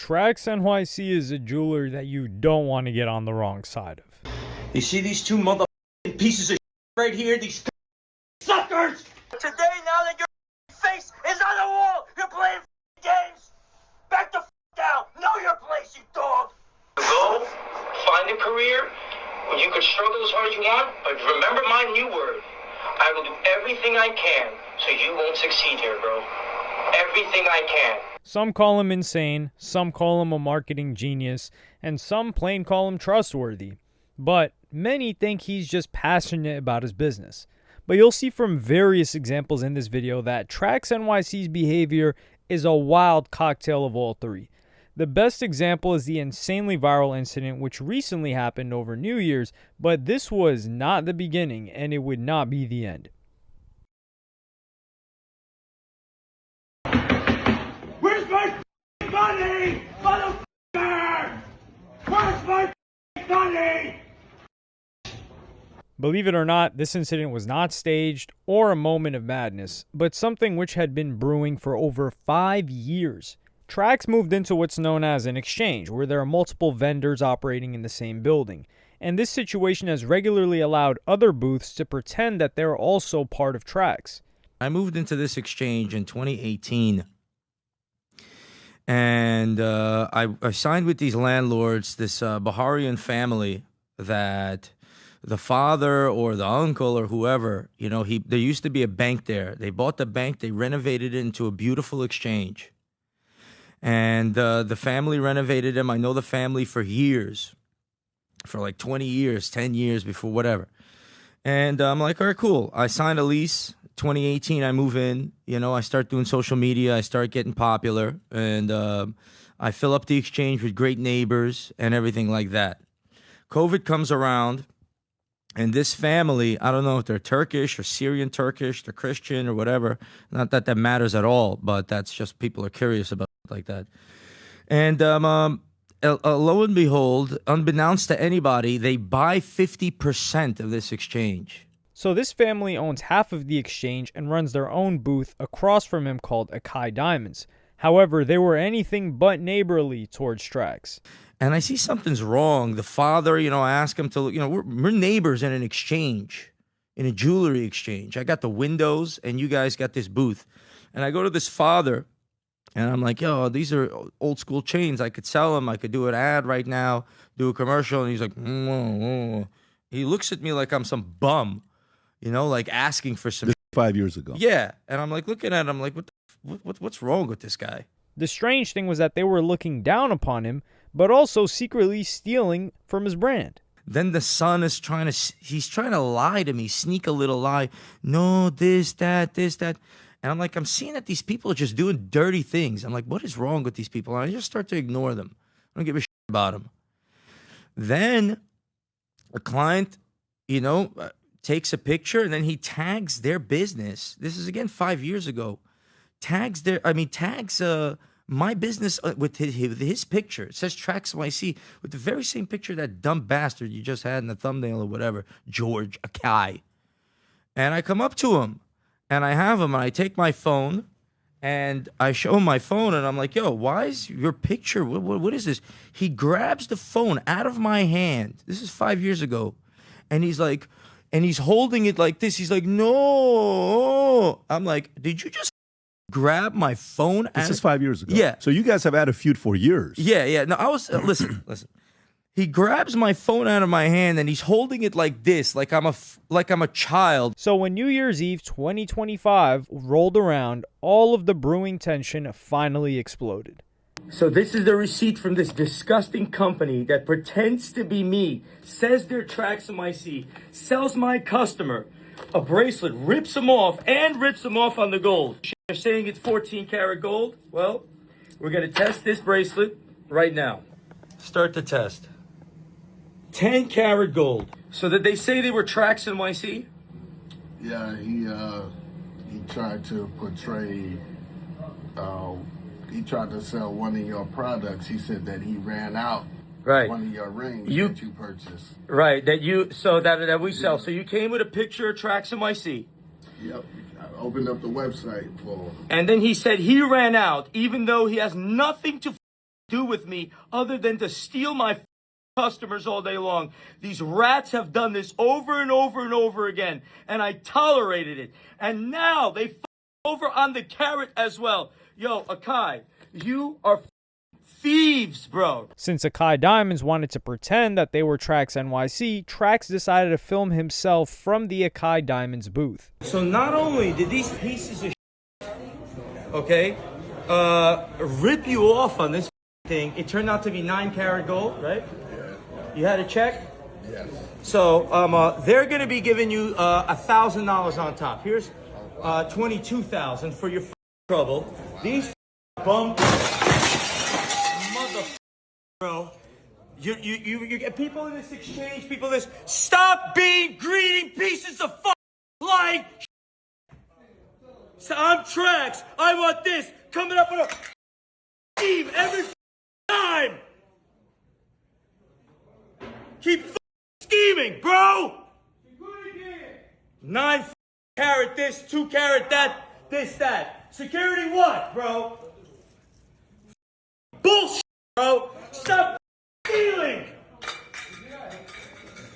Trax NYC is a jeweler that you don't want to get on the wrong side of. You see these two motherfucking pieces of right here? These suckers! Today, now that your face is on the wall, you're playing games! Back the down! Know your place, you dog! Go, find a career where you can struggle as hard as you want, but remember my new word. I will do everything I can so you won't succeed here, bro. Everything I can. Some call him insane, some call him a marketing genius, and some plain call him trustworthy. But many think he's just passionate about his business. But you'll see from various examples in this video that Trax NYC's behavior is a wild cocktail of all three. The best example is the insanely viral incident which recently happened over New Year's, but this was not the beginning and it would not be the end. Where's my money, motherfucker? Where's my money? Believe it or not, this incident was not staged or a moment of madness, but something which had been brewing for over 5 years. Trax moved into what's known as an exchange, where there are multiple vendors operating in the same building, and this situation has regularly allowed other booths to pretend that they're also part of Trax. I moved into this exchange in 2018, and I signed with these landlords, this Baharian family that the father or the uncle or whoever, you know, there used to be a bank there. They bought the bank, they renovated it into a beautiful exchange. And the family renovated them. I know the family for years, for like 20 years, 10 years before whatever. And I'm like, all right, cool. I signed a lease. 2018, I move in. You know, I start doing social media. I start getting popular. And I fill up the exchange with great neighbors and everything like that. COVID comes around. And this family, I don't know if they're Turkish or Syrian Turkish, they're Christian or whatever. Not that that matters at all, but that's just people are curious about like that. And lo and behold, unbeknownst to anybody, they buy 50% of this exchange. So this family owns half of the exchange and runs their own booth across from him called Akai Diamonds. However, they were anything but neighborly towards Trax. And I see something's wrong. The father, you know, I ask him to look, you know, we're neighbors in an exchange, in a jewelry exchange. I got the windows and you guys got this booth. And I go to this father and I'm like, yo, these are old school chains. I could sell them. I could do an ad right now, do a commercial. And he's like, He looks at me like I'm some bum, you know, like asking for some. 5 years ago. Yeah. And I'm like looking at him like, what's wrong with this guy? The strange thing was that they were looking down upon him, but also secretly stealing from his brand. Then the son is he's trying to lie to me, sneak a little lie. No, this, that. And I'm like, I'm seeing that these people are just doing dirty things. I'm like, what is wrong with these people? And I just start to ignore them. I don't give a shit about them. Then a client, you know, takes a picture and then he tags their business. This is again 5 years ago. Tags my business with his picture. It says Trax NYC with the very same picture that dumb bastard you just had in the thumbnail or whatever, George Akai. And I come up to him and I have him and I take my phone and I show him my phone and I'm like, yo, why is your picture? What is this? He grabs the phone out of my hand. This is 5 years ago. And he's like, and he's holding it like this. He's like, no. I'm like, did you just grab my phone? This is 5 years ago. Yeah. So you guys have had a feud for years. Yeah. No, I was listen. He grabs my phone out of my hand and he's holding it like this, like I'm a child. So when New Year's Eve 2025 rolled around, all of the brewing tension finally exploded. So this is the receipt from this disgusting company that pretends to be me, says they're Trax NYC, sells my customer a bracelet, rips them off on the gold. They're saying it's 14 karat gold. Well, we're going to test this bracelet right now. Start the test. 10 karat gold. So did they say they were Trax NYC? Yeah, he tried to portray, he tried to sell one of your products. He said that he ran out Right. one of your rings that you purchased. Right, that we sell. So you came with a picture of Trax NYC. Yep. I opened up the website for him. And then he said he ran out, even though he has nothing to do with me other than to steal my customers all day long. These rats have done this over and over and over again, and I tolerated it. And now they over on the carrot as well. Yo, Akai, you are thieves, bro. Since Akai Diamonds wanted to pretend that they were Trax NYC, Trax decided to film himself from the Akai Diamonds booth. So not only did these pieces of okay, rip you off on this thing, it turned out to be 9-karat gold, right? You had a check? Yes. So they're going to be giving you $1,000 on top. Here's $22,000 for your trouble. These bum mother, bro. You get people in this exchange, people in this. Stop being greedy pieces of like. So I'm Trax. I want this coming up with a scheme every time. Keep scheming, bro! 9-carat this, 2-carat that, this, that. Security what, bro? Bullshit, bro! Stop stealing!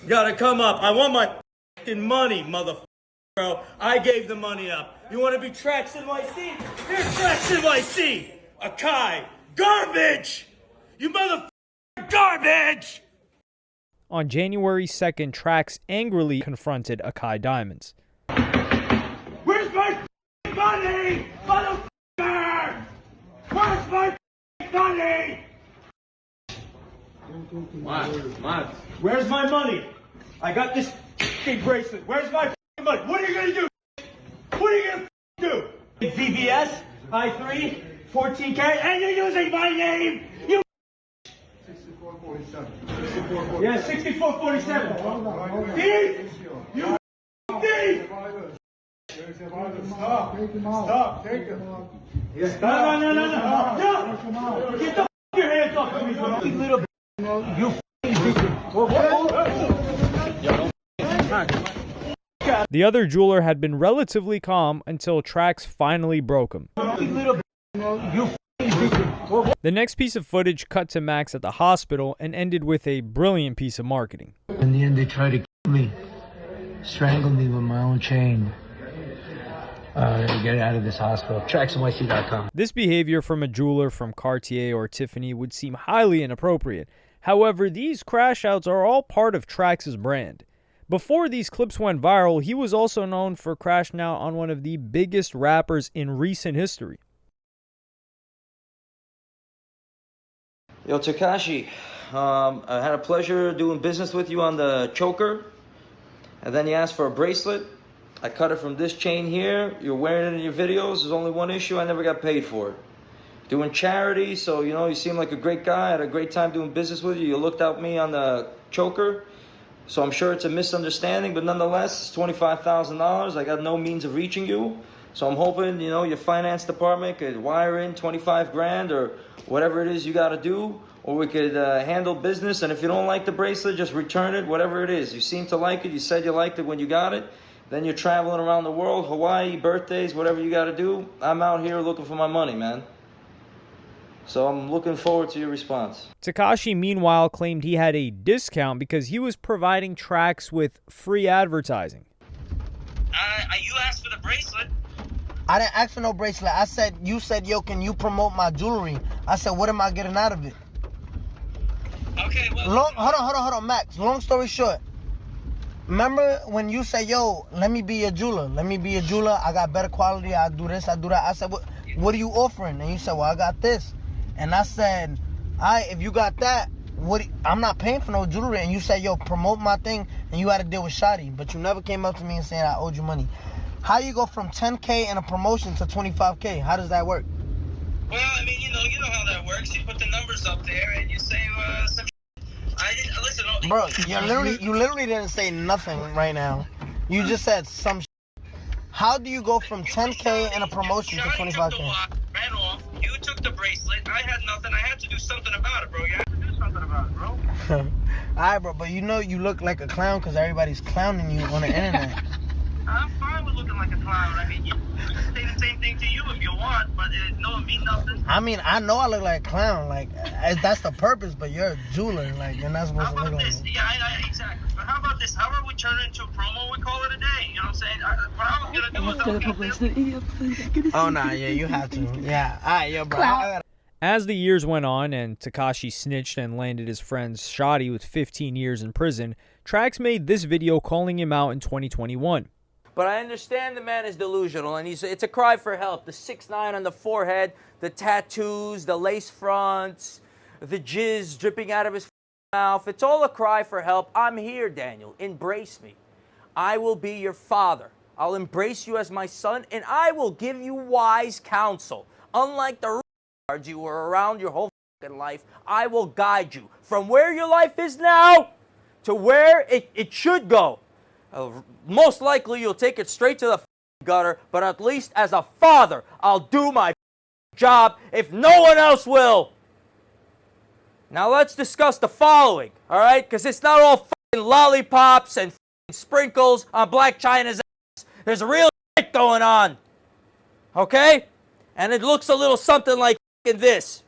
You gotta come up. I want my money, motherfucker, bro. I gave the money up. You wanna be Trax NYC? Here's Trax NYC! Akai, garbage! You motherfucker, garbage! On January 2nd, Trax angrily confronted Akai Diamonds. Where's my money, motherfucker? Where's my money? What? Where's my money? I got this bracelet. Where's my money? What are you gonna do? What are you gonna do? VVS, I3, 14 karat, and you're using my name. You. 6447. Yeah, 6447. Thief! You thief! Stop. Take him. No. Get the your hands off of me, bro. You little you The other jeweler had been relatively calm until Trax finally broke him. The next piece of footage cut to Max at the hospital and ended with a brilliant piece of marketing. In the end, they tried to kill me, strangle me with my own chain. Get out of this hospital. TraxNYC.com. This behavior from a jeweler from Cartier or Tiffany would seem highly inappropriate. However, these crash outs are all part of Trax's brand. Before these clips went viral, he was also known for crashing out on one of the biggest rappers in recent history. Yo, Takashi, I had a pleasure doing business with you on the choker, and then you asked for a bracelet. I cut it from this chain here. You're wearing it in your videos. There's only one issue. I never got paid for it. Doing charity, so, you know, you seem like a great guy. I had a great time doing business with you. You looked out me on the choker, so I'm sure it's a misunderstanding, but nonetheless, it's $25,000. I got no means of reaching you, so I'm hoping, you know, your finance department could wire in 25 grand or whatever it is you got to do, or we could handle business. And if you don't like the bracelet, just return it, whatever it is. You seem to like it. You said you liked it when you got it. Then you're traveling around the world, Hawaii, birthdays, whatever you got to do. I'm out here looking for my money, man. So I'm looking forward to your response. Takashi, meanwhile, claimed he had a discount because he was providing Trax with free advertising. You asked for the bracelet. I didn't ask for no bracelet. You said, yo, can you promote my jewelry? I said, what am I getting out of it? Okay, well... Hold on, Max. Long story short. Remember when you said, yo, let me be your jeweler. I got better quality. I do this, I do that. I said, what are you offering? And you said, well, I got this. And I said, all right, if you got that, I'm not paying for no jewelry. And you said, yo, promote my thing. And you had to deal with Shotty. But you never came up to me and said I owed you money. How you go from 10K in a promotion to 25K? How does that work? Well, I mean, you know how that works. You put the numbers up there and you say some I didn't listen. Bro, you literally didn't say nothing right now. You just said some How do you go from 10K in a promotion to 25K? Ran off. You took the bracelet. I had nothing. I had to do something about it, bro. You have to do something about it, bro. All right, bro, but you know you look like a clown because everybody's clowning you on the internet. I'm fine with looking like a clown. I mean, you stayed in that same thing to you if you want, but it don't mean nothing. I mean, I know I look like a clown. Like, that's the purpose, but you're a jeweler. Like, you're not supposed How to look about like this? me. Yeah, exactly. But how about this? How about we turn it into a promo? We call it a day. You know what I'm saying? What I was gonna do is Oh, nah, yeah, you have to. Yeah. All right, yo, bro. As the years went on and Tekashi snitched and landed his friend Shotty with 15 years in prison, Trax made this video calling him out in 2021. But I understand the man is delusional, and it's a cry for help. The 6'9" on the forehead, the tattoos, the lace fronts, the jizz dripping out of his mouth. It's all a cry for help. I'm here, Daniel. Embrace me. I will be your father. I'll embrace you as my son, and I will give you wise counsel. Unlike the you were around your whole life, I will guide you from where your life is now to where it should go. Most likely you'll take it straight to the gutter, but at least as a father, I'll do my job if no one else will. Now let's discuss the following, all right? Because it's not all lollipops and sprinkles on Black China's ass. There's a real shit going on, okay? And it looks a little something like this.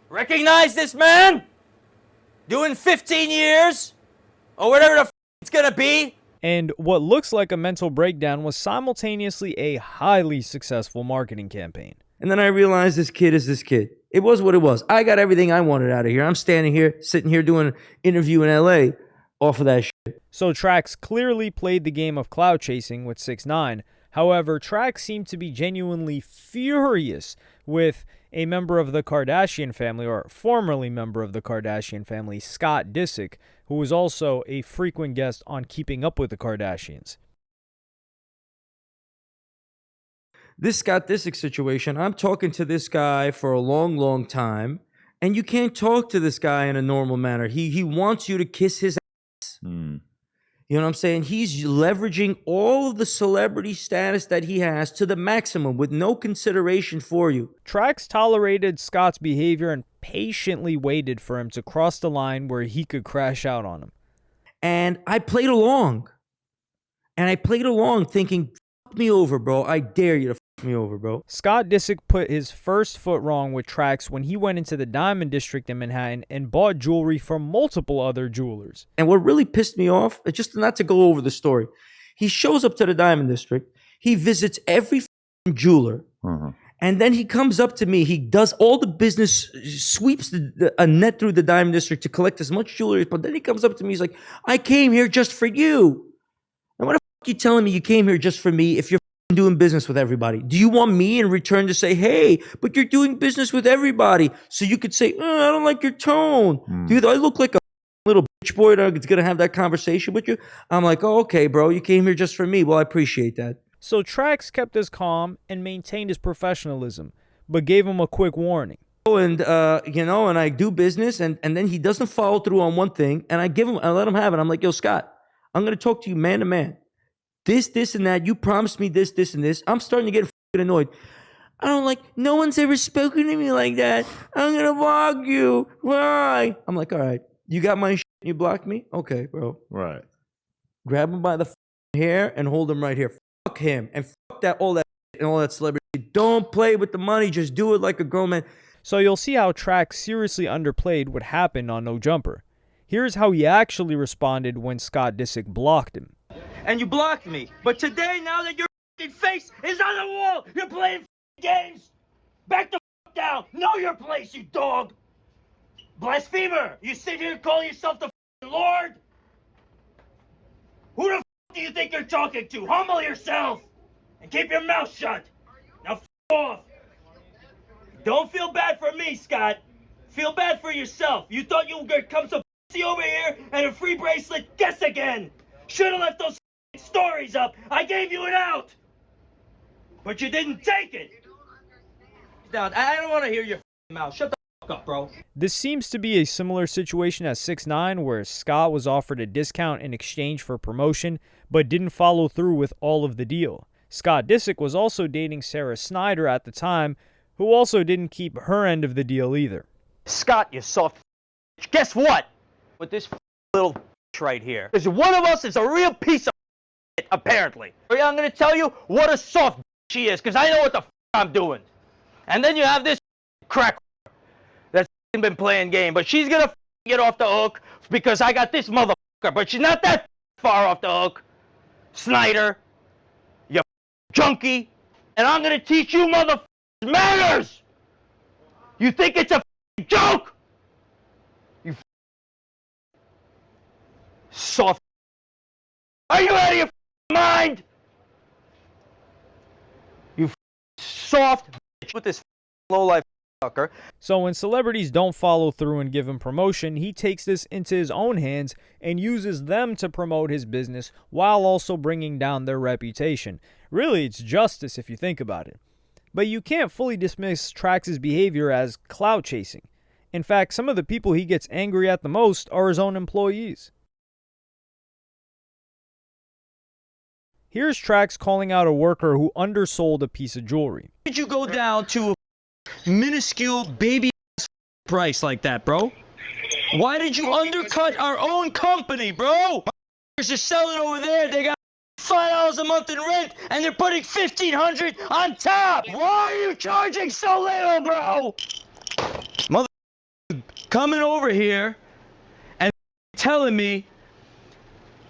Recognize this man? Doing 15 years? Or whatever the it's gonna be? And what looks like a mental breakdown was simultaneously a highly successful marketing campaign. And then I realized this kid is this kid. It was what it was. I got everything I wanted out of here. I'm standing here, sitting here doing an interview in LA off of that shit. So Trax clearly played the game of cloud chasing with 6ix9ine. However, Trax seemed to be genuinely furious with a member of the Kardashian family, or formerly member of the Kardashian family, Scott Disick, who was also a frequent guest on Keeping Up with the Kardashians. This Scott Disick situation, I'm talking to this guy for a long, long time, and you can't talk to this guy in a normal manner. He wants you to kiss his ass. You know what I'm saying? He's leveraging all of the celebrity status that he has to the maximum with no consideration for you. Trax tolerated Scott's behavior and patiently waited for him to cross the line where he could crash out on him. And I played along. And I played along thinking, fuck me over, bro. I dare you to fuck me over, bro. Scott Disick put his first foot wrong with Trax when he went into the Diamond District in Manhattan and bought jewelry from multiple other jewelers. And what really pissed me off, just not to go over the story, he shows up to the Diamond District, he visits every jeweler, and then he comes up to me, he does all the business, sweeps a net through the Diamond District to collect as much jewelry, but then he comes up to me, he's like, I came here just for you. And what the fuck are you telling me you came here just for me if you're doing business with everybody? Do you want me in return to say, hey, but you're doing business with everybody, so you could say, I don't like your tone. Dude, I look like a little bitch boy that's going to have that conversation with you? I'm like, oh, okay, bro, you came here just for me. Well, I appreciate that. So Trax kept his calm and maintained his professionalism, but gave him a quick warning. And, and I do business, and then he doesn't follow through on one thing, and I let him have it. I'm like, yo, Scott, I'm going to talk to you man to man. This, and that. You promised me this, and this. I'm starting to get annoyed. I don't like, no one's ever spoken to me like that. I'm going to block you. Why? I'm like, all right, you got my shit, you blocked me? Okay, bro. Right. Grab him by the hair and hold him right here. Fuck him. And fuck that, all that celebrity. Don't play with the money. Just do it like a grown man. So you'll see how Trax seriously underplayed what happened on No Jumper. Here's how he actually responded when Scott Disick blocked him. And you blocked me. But today, now that your face is on the wall, you're playing games. Back the down. Know your place, you dog. Blasphemer. You sit here and call yourself the Lord? Who the do you think you're talking to? Humble yourself. And keep your mouth shut. Now off. Don't feel bad for me, Scott. Feel bad for yourself. You thought you were going to come some over here and a free bracelet. Guess again. Should have left those stories up. I gave you an out. But you didn't take it. Now, I don't want to hear your mouth. Shut the fuck up, bro. This seems to be a similar situation as 6ix9ine, where Scott was offered a discount in exchange for promotion, but didn't follow through with all of the deal. Scott Disick was also dating Sarah Snyder at the time, who also didn't keep her end of the deal either. Scott, you soft guess what? With this little right here. Because one of us is a real piece of shit, apparently. I'm going to tell you what a soft she is, because I know what the I'm doing. And then you have this crack that's been playing game, but she's gonna get off the hook because I got this motherfucker, but she's not that far off the hook. Snyder, you junkie, and I'm gonna teach you motherfuckers manners. You think it's a joke? You soft. Are you out of your mind? You soft bitch with this low-life fucker. So when celebrities don't follow through and give him promotion, he takes this into his own hands and uses them to promote his business while also bringing down their reputation. Really, it's justice if you think about it. But you can't fully dismiss Trax's behavior as clout chasing. In fact, some of the people he gets angry at the most are his own employees. Here's Trax calling out a worker who undersold a piece of jewelry. Why did you go down to a minuscule baby price like that, bro? Why did you undercut our own company, bro? My are selling over there. They got $5 a month in rent, and they're putting $1,500 on top. Why are you charging so little, bro? Mother coming over here and telling me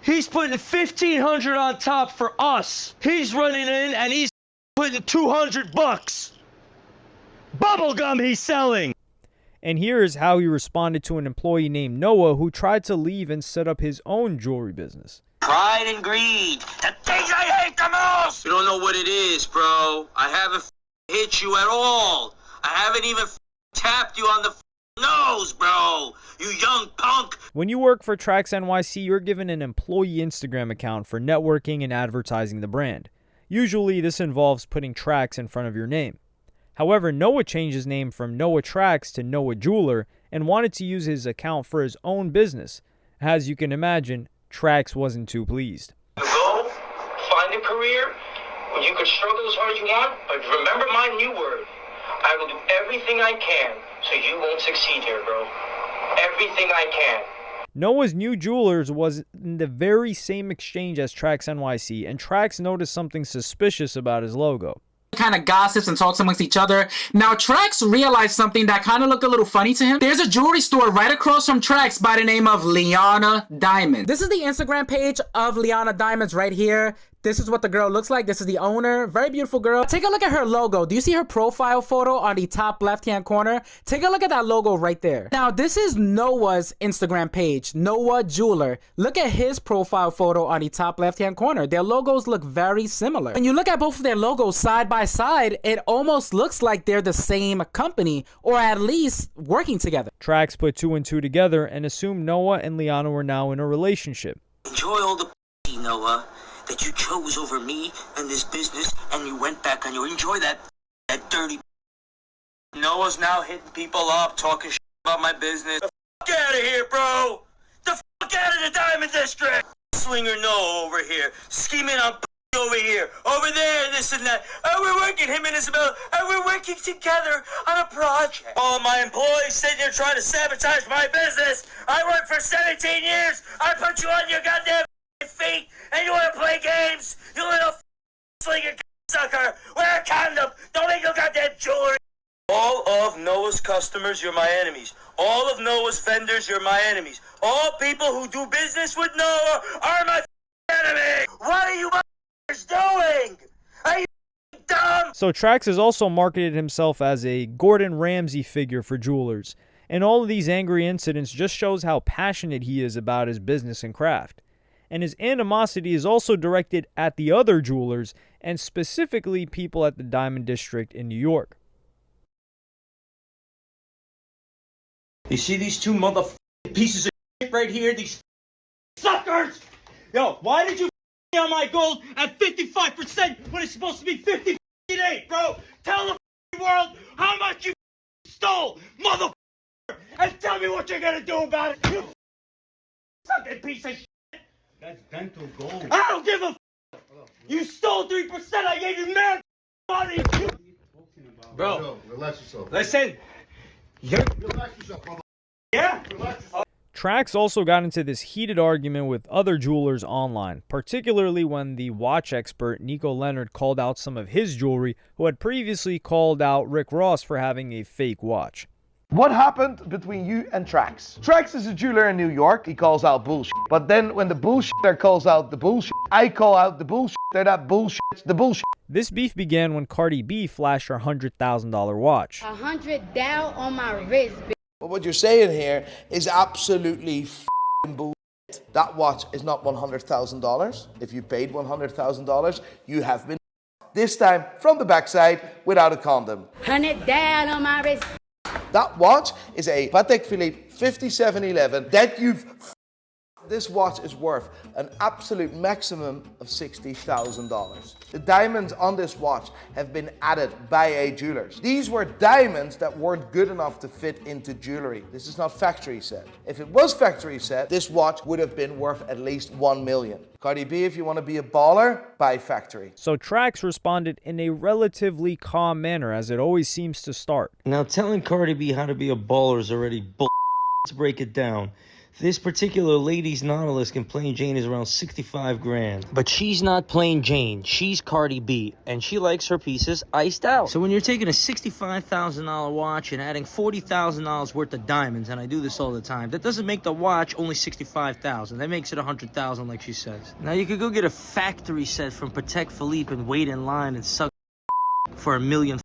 he's putting $1,500 on top for us. He's running in and he's putting $200. Bubblegum he's selling. And here is how he responded to an employee named Noah who tried to leave and set up his own jewelry business. Pride and greed, the things I hate the most. You don't know what it is, bro. I haven't hit you at all. I haven't even tapped you on the nose, bro. You young punk. When you work for Trax NYC, you're given an employee Instagram account for networking and advertising the brand. Usually this involves putting Trax in front of your name. However, Noah changed his name from Noah Trax to Noah Jeweler and wanted to use his account for his own business. As you can imagine, Trax wasn't too pleased. Go, find a career where you can struggle as hard as you want, but remember my new word. I will do everything I can so you won't succeed here, bro. Everything I can. Noah's new jewelers was in the very same exchange as Trax NYC, and Trax noticed something suspicious about his logo. Kind of gossips and talks amongst each other. Now Trax realized something that kind of looked a little funny to him. There's a jewelry store right across from Trax by the name of Liana Diamond. This is the Instagram page of Liana Diamonds right here. This is what the girl looks like. This is the owner. Very beautiful girl. Take a look at her logo. Do you see her profile photo on the top left-hand corner? Take a look at that logo right there. Now, this is Noah's Instagram page, Noah Jeweler. Look at his profile photo on the top left-hand corner. Their logos look very similar. When you look at both of their logos side by side, it almost looks like they're the same company, or at least working together. Trax put 2 and 2 together and assumed Noah and Liana were now in a relationship. Enjoy all the Noah, that you chose over me and this business, and you went back on your enjoy that dirty. Noah's now hitting people up, talking shit about my business. The fuck out of here, bro! The fuck out of the Diamond District! Slinger Noah over here, scheming on over here, over there, this and that. Oh, we're working, him and Isabel, and we're working together on a project. All my employees sitting there trying to sabotage my business. I worked for 17 years. I put you on your goddamn feet, and you want to play games? You little slinger sucker. Wear a condom. Don't make no goddamn jewelry. All of Noah's customers, you're my enemies. All of Noah's vendors, you're my enemies. All people who do business with Noah are my enemy. What are you doing? Are you dumb? So Trax has also marketed himself as a Gordon Ramsay figure for jewelers. And all of these angry incidents just shows how passionate he is about his business and craft. And his animosity is also directed at the other jewelers, and specifically people at the Diamond District in New York. You see these two motherfucking pieces of shit right here? These suckers! Yo, why did you me on my gold at 55% when it's supposed to be 58, bro? Tell the world how much you stole, motherfucker! And tell me what you're gonna do about it, you sucking piece of shit! That's dental gold. I don't give a f***. You stole 3%. I gave you mad money. Bro, Yo, relax yourself. listen. Relax yourself, brother. Yeah? Relax yourself. Trax also got into this heated argument with other jewelers online, particularly when the watch expert Nico Leonard called out some of his jewelry, who had previously called out Rick Ross for having a fake watch. What happened between you and Trax? Trax is a jeweler in New York. He calls out bullshit. But then when the bullshitter calls out the bullshit, I call out the bullshitter that bullshits the bullshit. This beef began when Cardi B flashed her $100,000 watch. $100 down on my wrist. But what you're saying here is absolutely f***ing bullshit. That watch is not $100,000. If you paid $100,000, you have been this time from the backside without a condom. $100 down on my wrist. That watch is a Patek Philippe 5711 that this watch is worth an absolute maximum of $60,000. The diamonds on this watch have been added by a jeweler. These were diamonds that weren't good enough to fit into jewelry. This is not factory set. If it was factory set, this watch would have been worth at least $1 million. Cardi B, if you want to be a baller, buy factory. So Trax responded in a relatively calm manner, as it always seems to start. Now, telling Cardi B how to be a baller is already bull. Let's break it down. This particular lady's Nautilus in plain Jane is around 65 grand. But she's not plain Jane. She's Cardi B, and she likes her pieces iced out. So when you're taking a $65,000 watch and adding $40,000 worth of diamonds, and I do this all the time, that doesn't make the watch only $65,000. That makes it $100,000, like she says. Now you could go get a factory set from Patek Philippe and wait in line and suck for $1 million.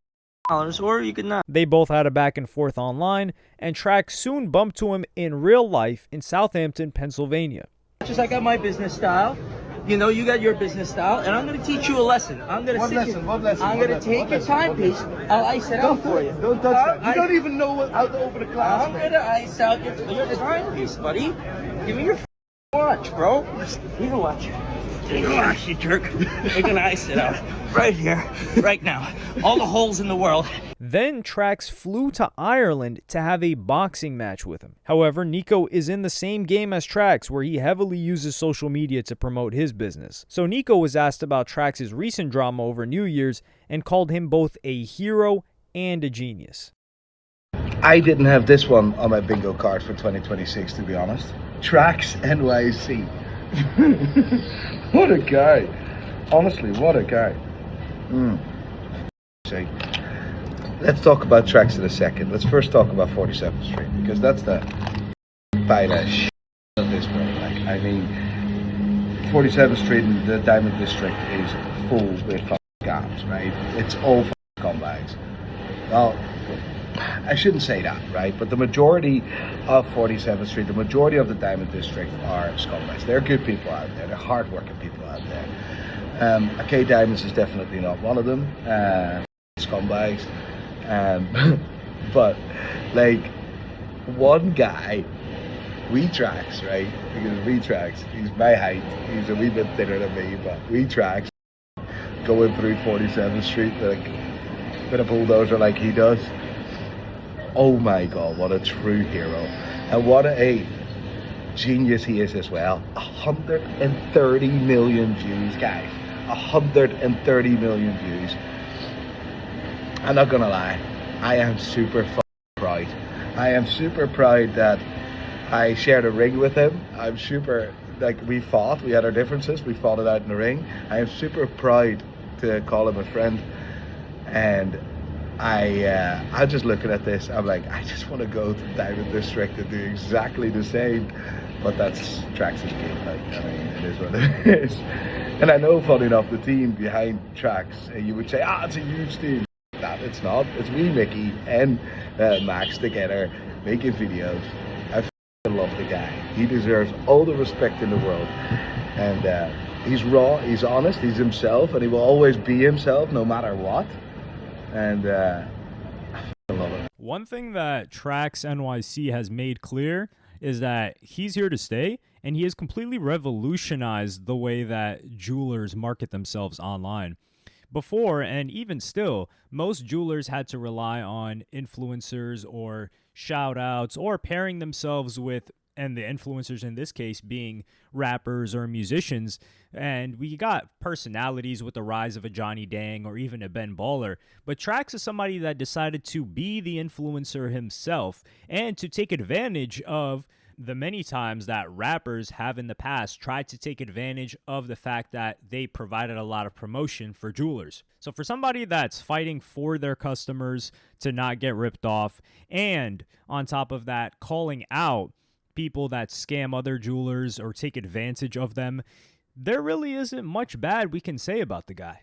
Or you could not. They both had a back and forth online, and Trax soon bumped to him in real life in Southampton, Pennsylvania. Just I got my business style. You know, you got your business style, and I'm going to teach you a lesson. I'm going to I'm going to take your timepiece. I'll ice it out for you. Don't touch that. You don't even know how to open a class. I'm going to ice out your timepiece, buddy. Give me your watch, bro. You can watch it. You can watch, you jerk. We're going to ice it out. Right here, right now. All the holes in the world. Then Trax flew to Ireland to have a boxing match with him. However, Nico is in the same game as Trax, where he heavily uses social media to promote his business. So Nico was asked about Trax's recent drama over New Year's and called him both a hero and a genius. I didn't have this one on my bingo card for 2026, to be honest. Trax NYC. What a guy. Honestly, what a guy. See, let's talk about Trax in a second. Let's first talk about 47th Street, because that's the finest shit of this world. Like, I mean, 47th Street in the Diamond District is full with scams, right? It's all scumbags. Well, I shouldn't say that, right? But the majority of 47th Street, the majority of the Diamond District are scumbags. They're good people out there. They're hardworking people out there. K Diamonds is definitely not one of them. Scumbags. But, like, one guy, Trax, right? Because Trax, he's my height. He's a wee bit thinner than me, but Trax going through 47th Street with a bulldozer like he does. Oh my God, what a true hero. And what a genius he is as well. 130 million views, guys. 130 million views. I'm not gonna lie, I am super proud. I am super proud that I shared a ring with him. I'm super, we fought, we had our differences, we fought it out in the ring. I am super proud to call him a friend. And I'm just looking at this, I'm like, I just want to go to the Diamond District and do exactly the same. But that's Trax's game, I mean, it is what it is. And I know, funny enough, the team behind Trax, you would say, it's a huge team. That it's not. It's me, Mickey, and Max together making videos. I love the guy. He deserves all the respect in the world. And he's raw, he's honest, he's himself, and he will always be himself no matter what. And I love it. One thing that Trax NYC has made clear is that he's here to stay, and he has completely revolutionized the way that jewelers market themselves online. Before, and even still, most jewelers had to rely on influencers or shout-outs or pairing themselves with, and the influencers in this case being rappers or musicians. And we got personalities with the rise of a Johnny Dang or even a Ben Baller. But Trax is somebody that decided to be the influencer himself and to take advantage of the many times that rappers have in the past tried to take advantage of the fact that they provided a lot of promotion for jewelers. So for somebody that's fighting for their customers to not get ripped off, and on top of that, calling out people that scam other jewelers or take advantage of them, there really isn't much bad we can say about the guy.